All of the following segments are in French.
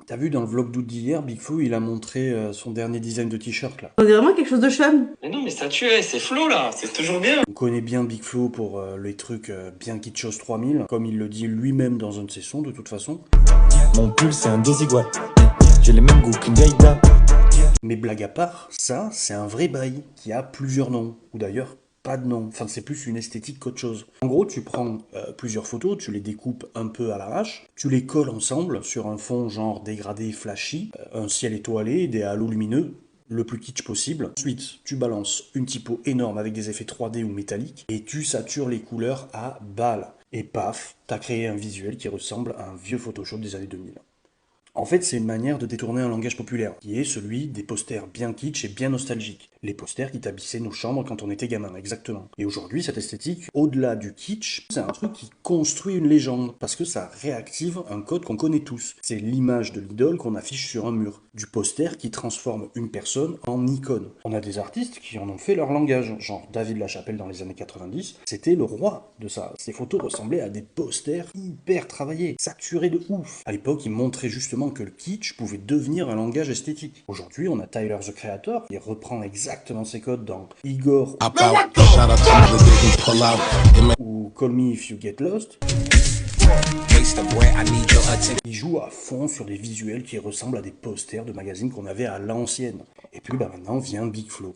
T'as vu dans le vlog d'août d'hier, Big Flo, il a montré son dernier design de t-shirt là. On est vraiment quelque chose de chum. Mais non, mais ça tuait, c'est Flo là, c'est toujours bien. On connaît bien Big Flo pour les trucs bien kitschos 3000, comme il le dit lui-même dans un de ses sons de toute façon. Mon pull c'est un désigual, j'ai les mêmes goûts qu'une vieille dame. Mais blague à part, ça c'est un vrai bail qui a plusieurs noms, ou d'ailleurs pas de nom, enfin c'est plus une esthétique qu'autre chose. En gros tu prends plusieurs photos, tu les découpes un peu à l'arrache, tu les colles ensemble sur un fond genre dégradé flashy, un ciel étoilé, des halos lumineux, le plus kitsch possible. Ensuite, tu balances une typo énorme avec des effets 3D ou métalliques et tu satures les couleurs à balle. Et paf, t'as créé un visuel qui ressemble à un vieux Photoshop des années 2000. En fait, c'est une manière de détourner un langage populaire, qui est celui des posters bien kitsch et bien nostalgiques. Les posters qui tapissaient nos chambres quand on était gamin, exactement. Et aujourd'hui, cette esthétique, au-delà du kitsch, c'est un truc qui construit une légende, parce que ça réactive un code qu'on connaît tous. C'est l'image de l'idole qu'on affiche sur un mur, du poster qui transforme une personne en icône. On a des artistes qui en ont fait leur langage, genre David Lachapelle dans les années 90, c'était le roi de ça. Ces photos ressemblaient à des posters hyper travaillés, saturés de ouf. À l'époque, il montrait justement que le kitsch pouvait devenir un langage esthétique. Aujourd'hui, on a Tyler, the Creator, qui reprend exactement ces codes dans Igor ou Call Me If You Get Lost. Il joue à fond sur des visuels qui ressemblent à des posters de magazines qu'on avait à l'ancienne. Et puis maintenant vient Big Flo.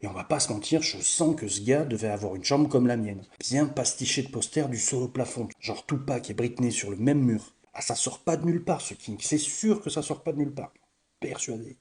Et on va pas se mentir, je sens que ce gars devait avoir une chambre comme la mienne. Bien pastiché de posters du sol au plafond. Genre Tupac et Britney sur le même mur. Ah, ça sort pas de nulle part, ce King. C'est sûr que ça sort pas de nulle part. Persuadé.